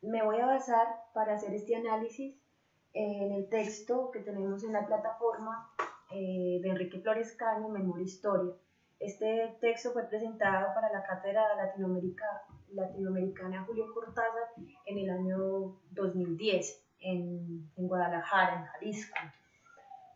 Me voy a basar para hacer este análisis en el texto que tenemos en la plataforma de Enrique Flores Cano, Memoria Historia. Este texto fue presentado para la Cátedra Latinoamericana Julio Cortázar en el año 2010 en Guadalajara, en Jalisco.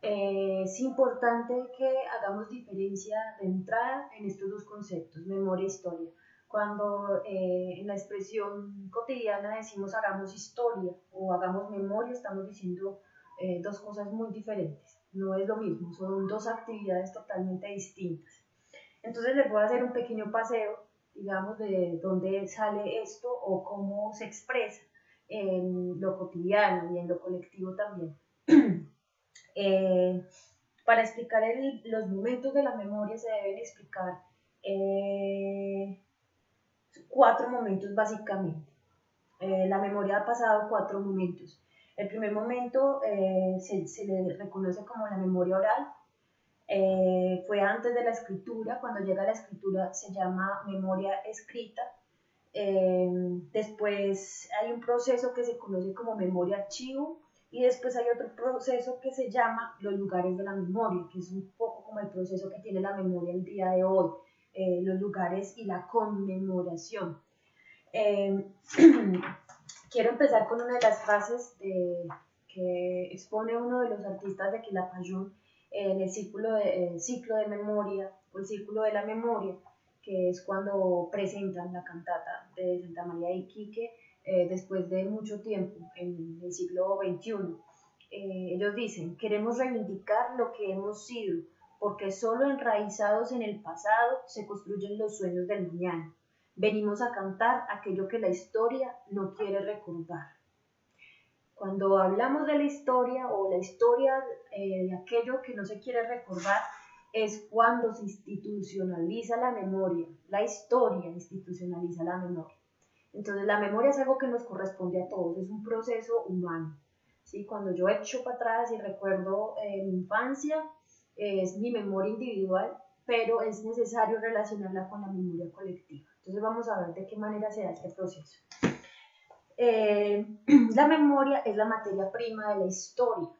Es importante que hagamos diferencia de entrada en estos dos conceptos, memoria e historia. Cuando en la expresión cotidiana decimos hagamos historia o hagamos memoria, estamos diciendo dos cosas muy diferentes. No es lo mismo, son dos actividades totalmente distintas. Entonces les voy a hacer un pequeño paseo, digamos, de dónde sale esto o cómo se expresa en lo cotidiano y en lo colectivo también. Para explicar los momentos de la memoria se deben explicar 4 momentos básicamente. La memoria ha pasado 4 momentos. El primer momento se le reconoce como la memoria oral. Fue antes de la escritura. Cuando llega la escritura se llama memoria escrita. Después hay un proceso que se conoce como memoria archivo, y después hay otro proceso que se llama los lugares de la memoria, que es un poco como el proceso que tiene la memoria el día de hoy, los lugares y la conmemoración. Quiero empezar con una de las frases que expone uno de los artistas de Quilapayún en el ciclo de memoria, o el círculo de la memoria, que es cuando presentan la cantata de Santa María de Iquique después de mucho tiempo, en el siglo XXI. Ellos dicen: queremos reivindicar lo que hemos sido, porque solo enraizados en el pasado se construyen los sueños del mañana. Venimos a cantar aquello que la historia no quiere recordar. Cuando hablamos de la historia o la historia de aquello que no se quiere recordar, es cuando se institucionaliza la memoria. La historia institucionaliza la memoria. Entonces la memoria es algo que nos corresponde a todos, es un proceso humano. ¿Sí? Cuando yo echo para atrás y recuerdo mi infancia, es mi memoria individual, pero es necesario relacionarla con la memoria colectiva. Entonces vamos a ver de qué manera se da este proceso. La memoria es la materia prima de la historia,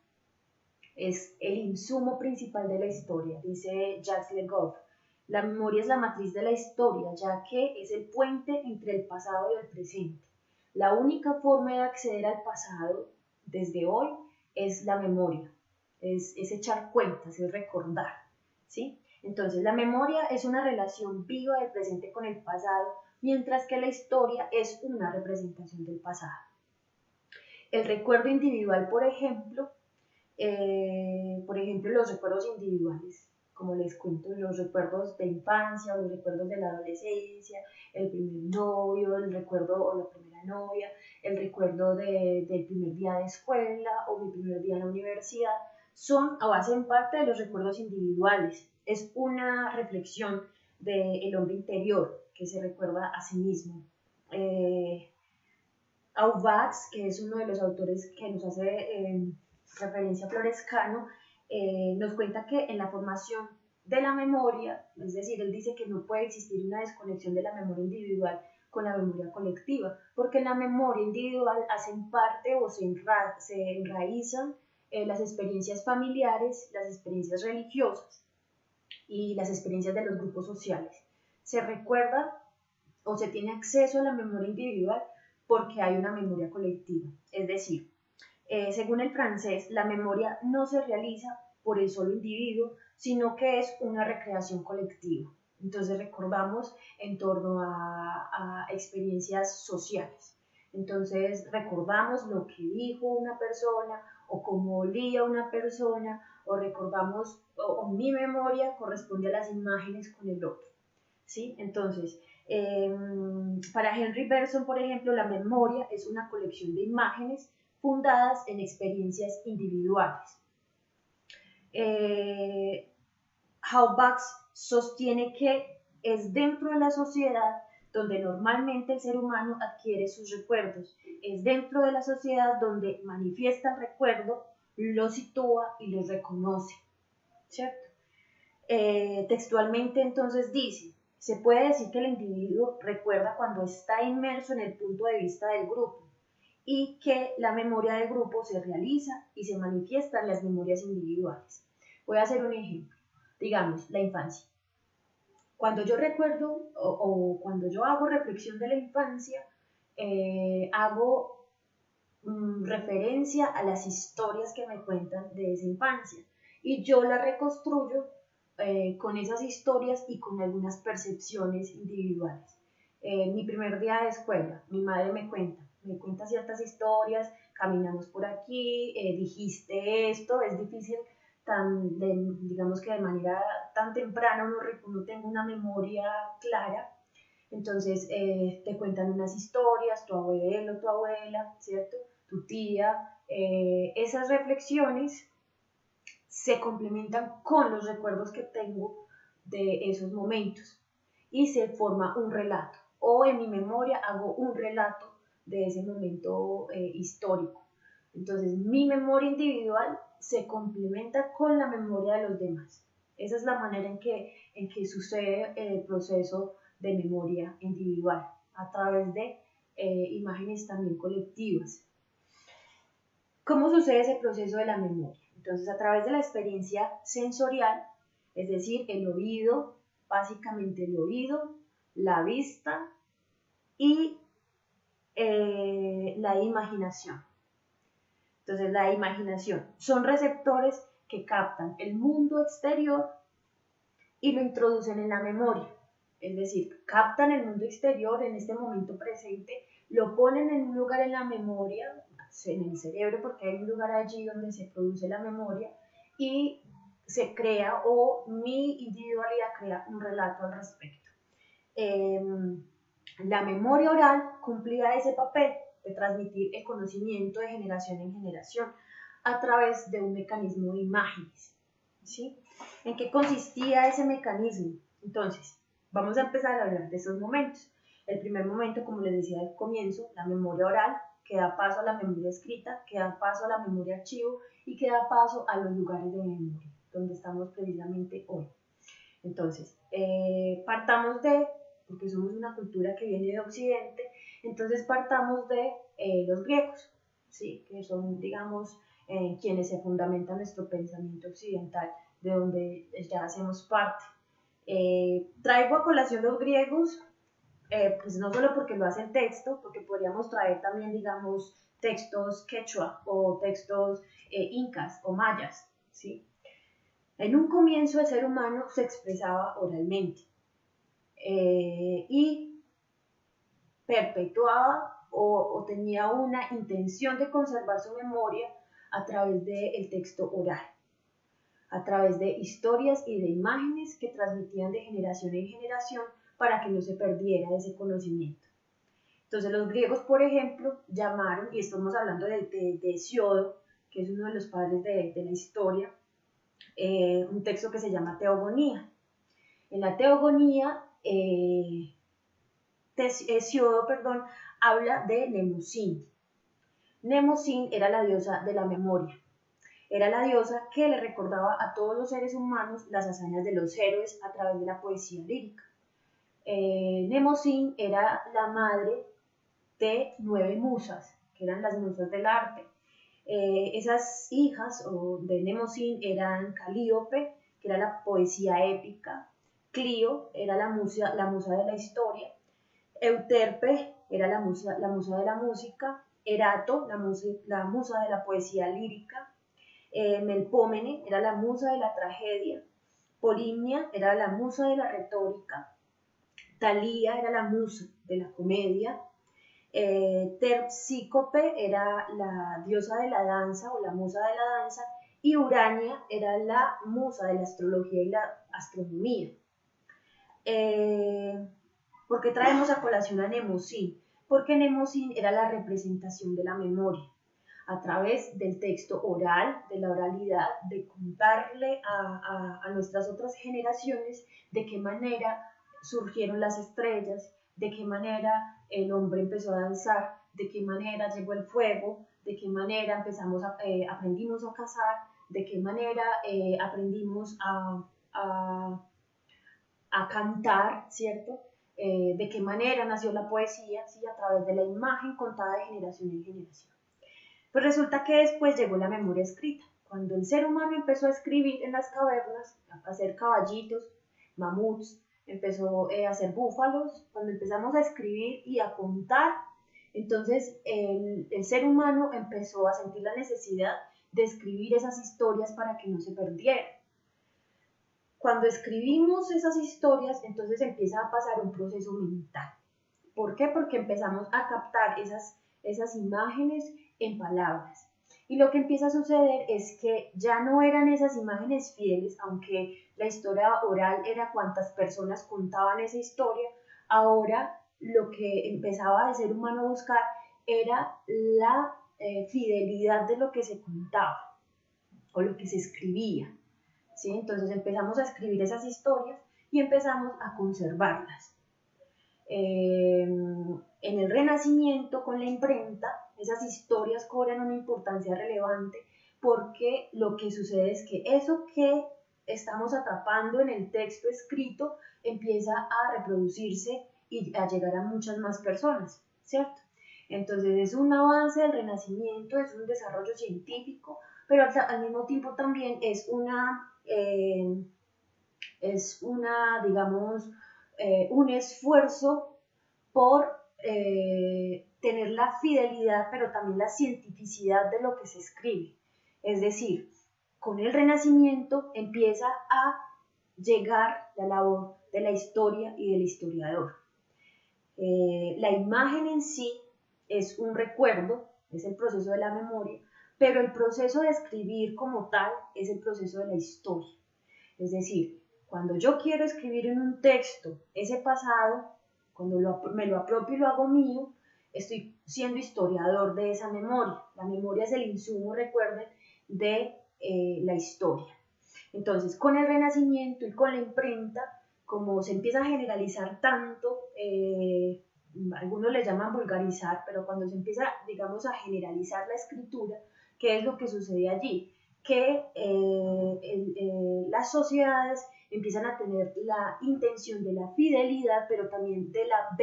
es el insumo principal de la historia, dice Jacques Le Goff. La memoria es la matriz de la historia, ya que es el puente entre el pasado y el presente. La única forma de acceder al pasado desde hoy es la memoria, es echar cuentas, es recordar, ¿sí? Entonces la memoria es una relación viva del presente con el pasado, mientras que la historia es una representación del pasado. El recuerdo individual, por ejemplo, los recuerdos individuales, como les cuento, los recuerdos de infancia o los recuerdos de la adolescencia, el primer novio, el recuerdo o la primera novia, el recuerdo del primer día de escuela o mi primer día en la universidad, son o hacen parte de los recuerdos individuales. Es una reflexión del hombre interior que se recuerda a sí mismo. Aubax, que es uno de los autores que nos hace referencia a Flores Cano, nos cuenta que en la formación de la memoria, es decir, él dice que no puede existir una desconexión de la memoria individual con la memoria colectiva, porque en la memoria individual hacen parte o se enraizan las experiencias familiares, las experiencias religiosas y las experiencias de los grupos sociales. Se recuerda o se tiene acceso a la memoria individual porque hay una memoria colectiva. Es decir, según el francés, la memoria no se realiza por el solo individuo, sino que es una recreación colectiva. Entonces recordamos en torno a experiencias sociales. Entonces recordamos lo que dijo una persona o cómo olía una persona, o recordamos, o mi memoria corresponde a las imágenes con el otro. ¿Sí? Entonces, para Henry Bergson, por ejemplo, la memoria es una colección de imágenes fundadas en experiencias individuales. Aubax sostiene que es dentro de la sociedad donde normalmente el ser humano adquiere sus recuerdos, es dentro de la sociedad donde manifiesta el recuerdo, lo sitúa y lo reconoce, ¿cierto? Textualmente entonces dice: se puede decir que el individuo recuerda cuando está inmerso en el punto de vista del grupo. y que la memoria de grupo se realiza y se manifiesta en las memorias individuales. Voy a hacer un ejemplo, digamos, la infancia. Cuando yo recuerdo o cuando yo hago reflexión de la infancia, hago referencia a las historias que me cuentan de esa infancia y yo la reconstruyo con esas historias y con algunas percepciones individuales. Mi primer día de escuela, mi madre me cuenta ciertas historias, caminamos por aquí, dijiste esto, es difícil digamos que de manera tan temprana uno tenga una memoria clara, entonces te cuentan unas historias, tu abuelo, tu abuela, ¿cierto? Tu tía, esas reflexiones se complementan con los recuerdos que tengo de esos momentos y se forma un relato o en mi memoria hago un relato de ese momento histórico. Entonces mi memoria individual se complementa con la memoria de los demás. Esa es la manera en que sucede el proceso de memoria individual a través de imágenes también colectivas. ¿Cómo sucede ese proceso de la memoria? Entonces, a través de la experiencia sensorial, es decir, el oído, básicamente el oído, la vista y la imaginación. Entonces, la imaginación son receptores que captan el mundo exterior y lo introducen en la memoria. Es decir, captan el mundo exterior en este momento presente, lo ponen en un lugar en la memoria, en el cerebro, porque hay un lugar allí donde se produce la memoria y se crea o mi individualidad crea un relato al respecto. La memoria oral cumplía ese papel de transmitir el conocimiento de generación en generación a través de un mecanismo de imágenes, ¿sí? ¿En qué consistía ese mecanismo? Entonces, vamos a empezar a hablar de esos momentos. El primer momento, como les decía al comienzo, la memoria oral, que da paso a la memoria escrita, que da paso a la memoria archivo y que da paso a los lugares de memoria, donde estamos precisamente hoy. Entonces, partamos de, porque somos una cultura que viene de Occidente, entonces partamos de los griegos, ¿sí? Que son, digamos, quienes se fundamentan nuestro pensamiento occidental, de donde ya hacemos parte. Traigo a colación los griegos, pues no solo porque lo hace el texto, porque podríamos traer también, digamos, textos quechua o textos incas o mayas, ¿sí? En un comienzo el ser humano se expresaba oralmente y perpetuaba o tenía una intención de conservar su memoria a través del texto oral, a través de historias y de imágenes que transmitían de generación en generación para que no se perdiera ese conocimiento. Entonces los griegos, por ejemplo, llamaron, y estamos hablando de Hesiodo, que es uno de los padres de la historia, un texto que se llama Teogonía. En la Teogonía, Hesiodo, habla de Mnemosyne. Mnemosyne era la diosa de la memoria. Era la diosa que le recordaba a todos los seres humanos las hazañas de los héroes a través de la poesía lírica. Mnemosyne era la madre de 9 musas, que eran las musas del arte. Esas hijas de Mnemosyne eran Calíope, que era la poesía épica, Clio era la musa de la historia, Euterpe era la musa de la música, Erato, la musa de la poesía lírica, Melpómene era la musa de la tragedia, Polimnia era la musa de la retórica, Talía era la musa de la comedia, Terpsícope era la diosa de la danza o la musa de la danza y Urania era la musa de la astrología y la astronomía. ¿Por qué traemos a colación a Mnemosyne? Porque Mnemosyne era la representación de la memoria a través del texto oral, de la oralidad, de contarle a nuestras otras generaciones de qué manera surgieron las estrellas, de qué manera el hombre empezó a danzar, de qué manera llegó el fuego, de qué manera aprendimos a cazar, de qué manera aprendimos a cantar, ¿cierto? de qué manera nació la poesía, ¿sí? A través de la imagen contada de generación en generación. Pues resulta que después llegó la memoria escrita. Cuando el ser humano empezó a escribir en las cavernas, a hacer caballitos, mamuts, empezó a hacer búfalos, cuando empezamos a escribir y a contar, entonces el ser humano empezó a sentir la necesidad de escribir esas historias para que no se perdieran. Cuando escribimos esas historias, entonces empieza a pasar un proceso mental. ¿Por qué? Porque empezamos a captar esas imágenes en palabras. Y lo que empieza a suceder es que ya no eran esas imágenes fieles, aunque la historia oral era cuantas personas contaban esa historia, ahora lo que empezaba el ser humano a buscar era la fidelidad de lo que se contaba o lo que se escribía. ¿Sí? Entonces empezamos a escribir esas historias y empezamos a conservarlas. En el Renacimiento, con la imprenta, esas historias cobran una importancia relevante porque lo que sucede es que eso que estamos atrapando en el texto escrito empieza a reproducirse y a llegar a muchas más personas, ¿cierto? Entonces es un avance del Renacimiento, es un desarrollo científico, pero al mismo tiempo también es digamos, un esfuerzo por tener la fidelidad, pero también la cientificidad de lo que se escribe. Es decir, con el Renacimiento empieza a llegar la labor de la historia y del historiador. La imagen en sí es un recuerdo, es el proceso de la memoria, pero el proceso de escribir como tal es el proceso de la historia. Es decir, cuando yo quiero escribir en un texto ese pasado, cuando me lo apropio y lo hago mío, estoy siendo historiador de esa memoria. La memoria es el insumo, recuerden, de la historia. Entonces, con el Renacimiento y con la imprenta, como se empieza a generalizar tanto, algunos le llaman vulgarizar, pero cuando se empieza, digamos, a generalizar la escritura, ¿qué es lo que sucede allí? Que las sociedades empiezan a tener la intención de la fidelidad, pero también de la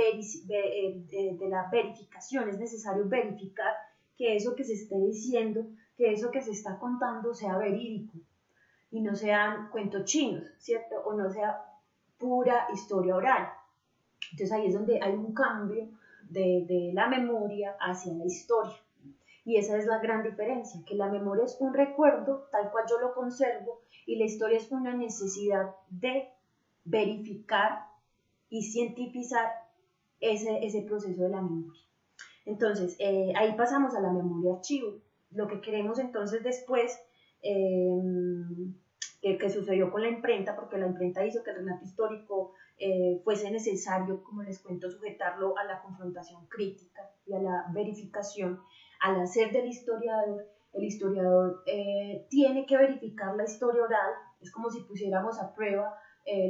verificación. Es necesario verificar que eso que se esté diciendo, que eso que se está contando sea verídico y no sean cuentos chinos, ¿cierto? O no sea pura historia oral. Entonces ahí es donde hay un cambio de la memoria hacia la historia. Y esa es la gran diferencia, que la memoria es un recuerdo tal cual yo lo conservo y la historia es una necesidad de verificar y cientificar ese proceso de la memoria. Entonces, ahí pasamos a la memoria archivo. Lo que queremos entonces después, que sucedió con la imprenta, porque la imprenta hizo que el relato histórico fuese necesario, como les cuento, sujetarlo a la confrontación crítica y a la verificación. Al hacer del historiador, el historiador tiene que verificar la historia oral. Es como si pusiéramos a prueba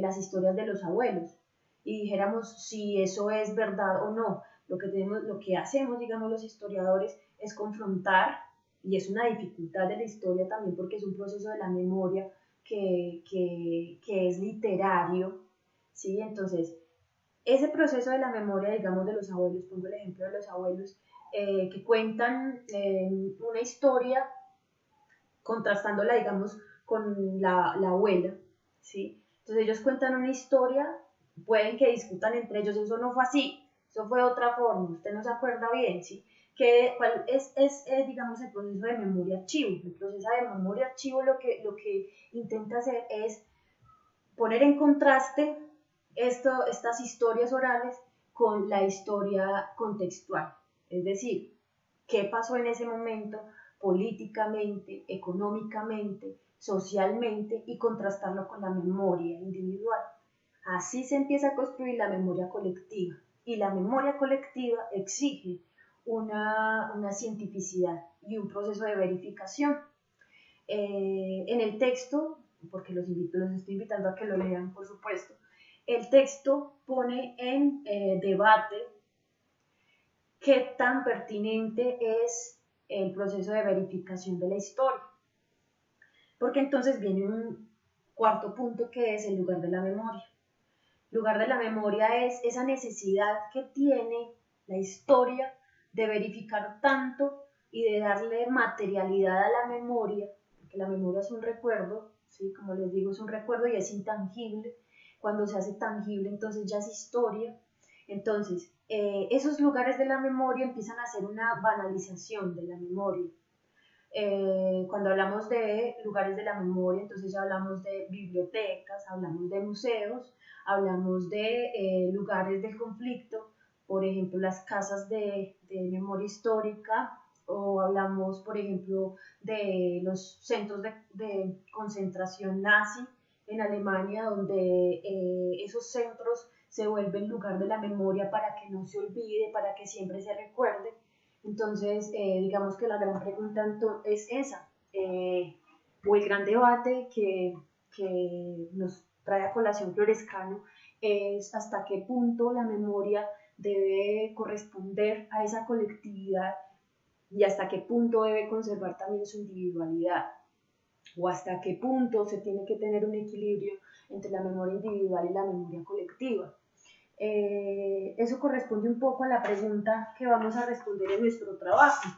las historias de los abuelos y dijéramos si eso es verdad o no. Lo que hacemos, digamos, los historiadores es confrontar, y es una dificultad de la historia también porque es un proceso de la memoria que es literario, ¿sí? Entonces, ese proceso de la memoria, digamos, de los abuelos, pongo el ejemplo de los abuelos, que cuentan una historia contrastándola, digamos, con la abuela, ¿sí? Entonces ellos cuentan una historia, pueden que discutan entre ellos, eso no fue así, eso fue de otra forma, usted no se acuerda bien, ¿sí? ¿Cuál es digamos, el proceso de memoria archivo? El proceso de memoria archivo lo que intenta hacer es poner en contraste estas historias orales con la historia contextual, es decir, qué pasó en ese momento políticamente, económicamente, socialmente y contrastarlo con la memoria individual. Así se empieza a construir la memoria colectiva y la memoria colectiva exige una cientificidad y un proceso de verificación. En el texto, porque los estoy invitando a que lo lean, por supuesto, el texto pone en debate qué tan pertinente es el proceso de verificación de la historia. Porque entonces viene un cuarto punto que es el lugar de la memoria. El lugar de la memoria es esa necesidad que tiene la historia de verificar tanto y de darle materialidad a la memoria, porque la memoria es un recuerdo, ¿sí? Como les digo, es un recuerdo y es intangible. Cuando se hace tangible, entonces ya es historia. Entonces, esos lugares de la memoria empiezan a hacer una banalización de la memoria. Cuando hablamos de lugares de la memoria, entonces ya hablamos de bibliotecas, hablamos de museos, hablamos de lugares del conflicto, por ejemplo, las casas de memoria histórica, o hablamos, por ejemplo, de los centros de concentración nazi en Alemania, donde esos centros se vuelven lugar de la memoria para que no se olvide, para que siempre se recuerde. Entonces, digamos que la gran pregunta es esa, o el gran debate que nos trae a colación Florescano es hasta qué punto la memoria debe corresponder a esa colectividad y hasta qué punto debe conservar también su individualidad, o hasta qué punto se tiene que tener un equilibrio entre la memoria individual y la memoria colectiva. Eso corresponde un poco a la pregunta que vamos a responder en nuestro trabajo.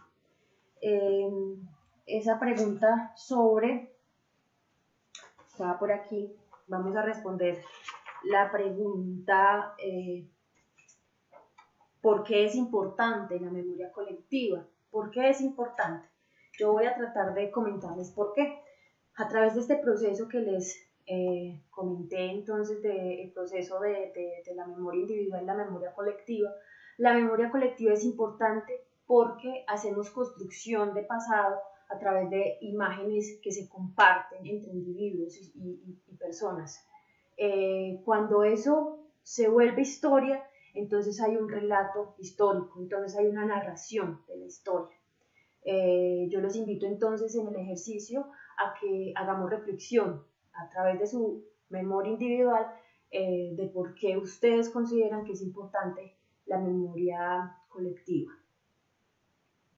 Esa pregunta estaba por aquí, vamos a responder la pregunta ¿por qué es importante la memoria colectiva? ¿Por qué es importante? Yo voy a tratar de comentarles por qué. A través de este proceso que les comenté entonces, del proceso de la memoria individual y la memoria colectiva es importante porque hacemos construcción de pasado a través de imágenes que se comparten entre individuos y personas. Cuando eso se vuelve historia, entonces hay un relato histórico, entonces hay una narración de la historia. Yo los invito entonces en el ejercicio a que hagamos reflexión a través de su memoria individual de por qué ustedes consideran que es importante la memoria colectiva.